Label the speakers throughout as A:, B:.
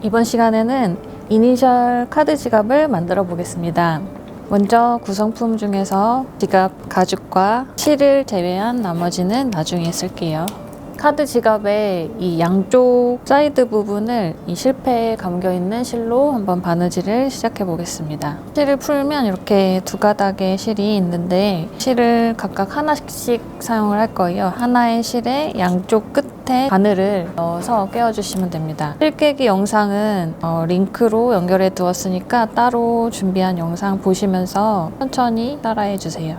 A: 이번 시간에는 이니셜 카드 지갑을 만들어 보겠습니다. 먼저 구성품 중에서 지갑 가죽과 실을 제외한 나머지는 나중에 쓸게요. 카드 지갑의 이 양쪽 사이드 부분을 이 실패에 감겨있는 실로 한번 바느질을 시작해 보겠습니다. 실을 풀면 이렇게 두 가닥의 실이 있는데 실을 각각 하나씩 사용을 할 거예요. 하나의 실에 양쪽 끝에 바늘을 넣어서 꿰어주시면 됩니다. 실 깨기 영상은 링크로 연결해 두었으니까 따로 준비한 영상 보시면서 천천히 따라해 주세요.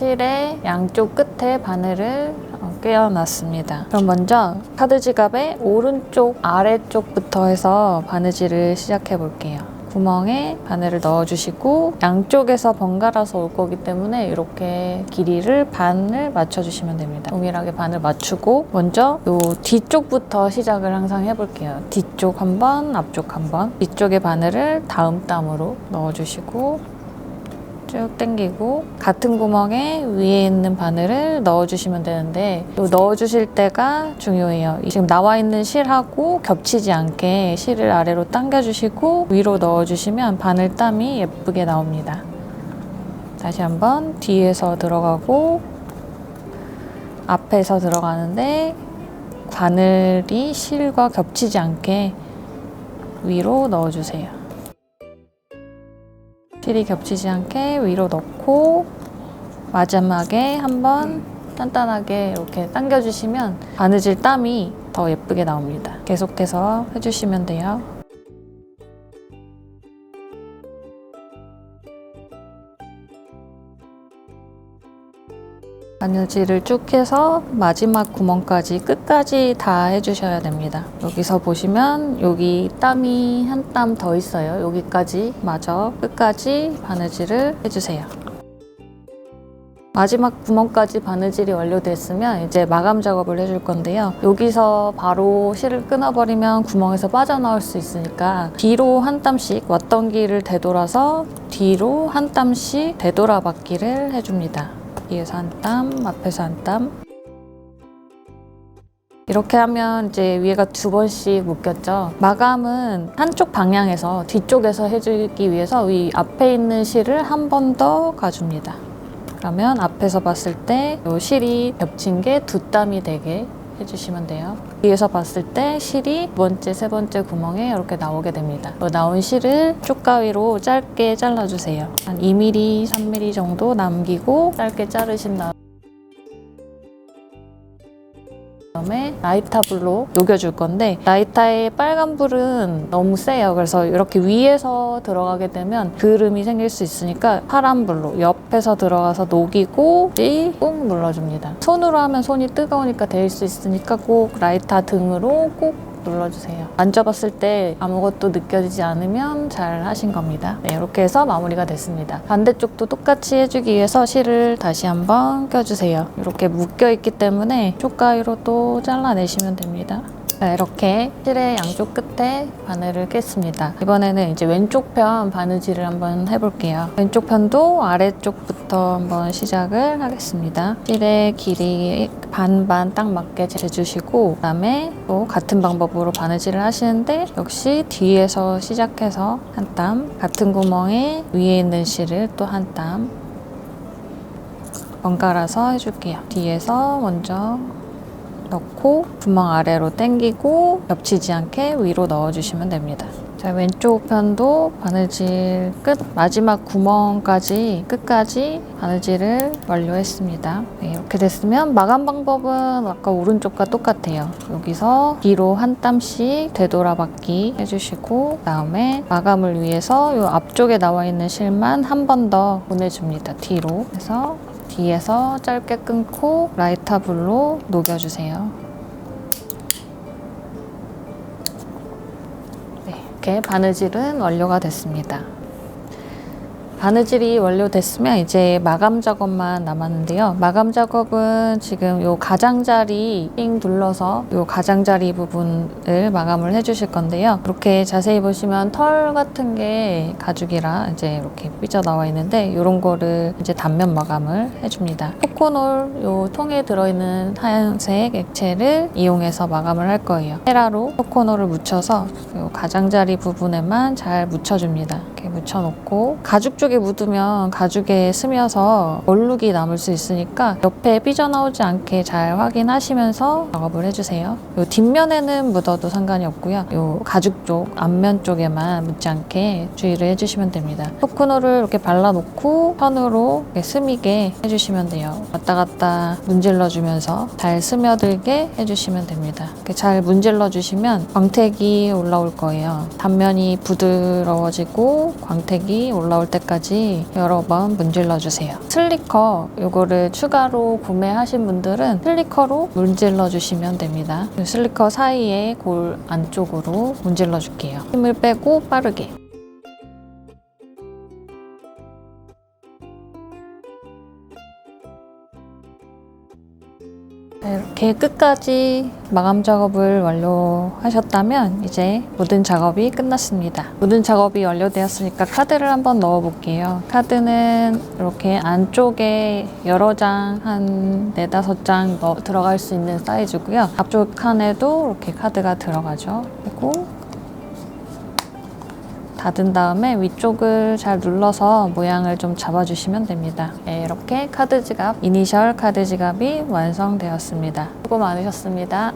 A: 실의 양쪽 끝에 바늘을 꿰어 놨습니다. 그럼 먼저 카드 지갑의 오른쪽 아래쪽부터 해서 바느질을 시작해 볼게요. 구멍에 바늘을 넣어주시고 양쪽에서 번갈아서 올 거기 때문에 이렇게 길이를 반을 맞춰주시면 됩니다. 동일하게 반을 맞추고 먼저 이 뒤쪽부터 시작을 항상 해볼게요. 뒤쪽 한 번, 앞쪽 한 번. 뒤쪽의 바늘을 다음 땀으로 넣어주시고 쭉 당기고 같은 구멍에 위에 있는 바늘을 넣어주시면 되는데 넣어주실 때가 중요해요. 지금 나와 있는 실하고 겹치지 않게 실을 아래로 당겨주시고 위로 넣어주시면 바늘땀이 예쁘게 나옵니다. 다시 한번 뒤에서 들어가고 앞에서 들어가는데 바늘이 실과 겹치지 않게 위로 넣어주세요. 실이 겹치지 않게 위로 넣고 마지막에 한번 단단하게 이렇게 당겨주시면 바느질 땀이 더 예쁘게 나옵니다. 계속해서 해주시면 돼요. 바느질을 쭉 해서 마지막 구멍까지 끝까지 다 해주셔야 됩니다. 여기서 보시면 여기 땀이 한 땀 더 있어요. 여기까지 마저 끝까지 바느질을 해주세요. 마지막 구멍까지 바느질이 완료됐으면 이제 마감 작업을 해줄 건데요. 여기서 바로 실을 끊어버리면 구멍에서 빠져나올 수 있으니까 뒤로 한 땀씩 왔던 길을 되돌아서 뒤로 한 땀씩 되돌아받기를 해줍니다. 뒤에서 한 땀, 앞에서 한 땀. 이렇게 하면 이제 위에가 두 번씩 묶였죠. 마감은 한쪽 방향에서 뒤쪽에서 해주기 위해서 이 앞에 있는 실을 한 번 더 가줍니다. 그러면 앞에서 봤을 때 이 실이 겹친 게 두 땀이 되게 해주시면 돼요. 뒤에서 봤을 때 실이 두 번째, 세 번째 구멍에 이렇게 나오게 됩니다. 나온 실을 쪽가위로 짧게 잘라주세요. 한 2mm, 3mm 정도 남기고 짧게 자르신 다음에 라이터 불로 녹여줄 건데 라이터의 빨간 불은 너무 세요. 그래서 이렇게 위에서 들어가게 되면 그름이 생길 수 있으니까 파란 불로 옆에서 들어가서 녹이고 꾹 눌러줍니다. 손으로 하면 손이 뜨거우니까 데일 수 있으니까 꼭 라이터 등으로 꼭 눌러주세요. 만져봤을 때 아무것도 느껴지지 않으면 잘 하신 겁니다. 네, 이렇게 해서 마무리가 됐습니다. 반대쪽도 똑같이 해주기 위해서 실을 다시 한번 껴주세요. 이렇게 묶여있기 때문에 쪽가위로 또 잘라내시면 됩니다. 자, 이렇게 실의 양쪽 끝에 바늘을 깼습니다. 이번에는 이제 왼쪽 편 바느질을 한번 해볼게요. 왼쪽 편도 아래쪽부터 한번 시작을 하겠습니다. 실의 길이 반반 딱 맞게 재주시고 그다음에 또 같은 방법으로 바느질을 하시는데 역시 뒤에서 시작해서 한 땀, 같은 구멍에 위에 있는 실을 또 한 땀 번갈아서 해줄게요. 뒤에서 먼저 넣고 구멍 아래로 당기고 겹치지 않게 위로 넣어주시면 됩니다. 자, 왼쪽 편도 바느질 끝 마지막 구멍까지 끝까지 바느질을 완료했습니다. 네, 이렇게 됐으면 마감 방법은 아까 오른쪽과 똑같아요. 여기서 뒤로 한 땀씩 되돌아받기 해주시고 그다음에 마감을 위해서 이 앞쪽에 나와 있는 실만 한 번 더 보내줍니다. 뒤로 해서 뒤에서 짧게 끊고 라이터 불로 녹여주세요. 네, 이렇게 바느질은 완료가 됐습니다. 바느질이 완료됐으면 이제 마감 작업만 남았는데요. 마감 작업은 지금 요 가장자리 삥 둘러서 요 가장자리 부분을 마감을 해주실 건데요. 이렇게 자세히 보시면 털 같은 게 가죽이라 이제 이렇게 삐져 나와 있는데 이런 거를 이제 단면 마감을 해줍니다. 코코놀 요 통에 들어있는 하얀색 액체를 이용해서 마감을 할 거예요. 헤라로 코코놀을 묻혀서 요 가장자리 부분에만 잘 묻혀줍니다. 이렇게 묻혀놓고 가죽 쪽에 묻으면 가죽에 스며서 얼룩이 남을 수 있으니까 옆에 삐져나오지 않게 잘 확인하시면서 작업을 해주세요. 요 뒷면에는 묻어도 상관이 없고요. 요 가죽 쪽 앞면 쪽에만 묻지 않게 주의를 해주시면 됩니다. 코코놀을 이렇게 발라놓고 편으로 이렇게 스미게 해주시면 돼요. 왔다 갔다 문질러주면서 잘 스며들게 해주시면 됩니다. 이렇게 잘 문질러주시면 광택이 올라올 거예요. 단면이 부드러워지고 광택이 올라올 때까지 여러 번 문질러주세요. 슬리커 요거를 추가로 구매하신 분들은 슬리커로 문질러주시면 됩니다. 슬리커 사이에 골 안쪽으로 문질러줄게요. 힘을 빼고 빠르게. 이렇게 끝까지 마감 작업을 완료하셨다면 이제 모든 작업이 끝났습니다. 모든 작업이 완료되었으니까 카드를 한번 넣어 볼게요. 카드는 이렇게 안쪽에 여러 장, 한 4, 5장 들어갈 수 있는 사이즈고요. 앞쪽 칸에도 이렇게 카드가 들어가죠. 그리고 닫은 다음에 위쪽을 잘 눌러서 모양을 좀 잡아주시면 됩니다. 네, 이렇게 카드 지갑, 이니셜 카드 지갑이 완성되었습니다. 수고 많으셨습니다.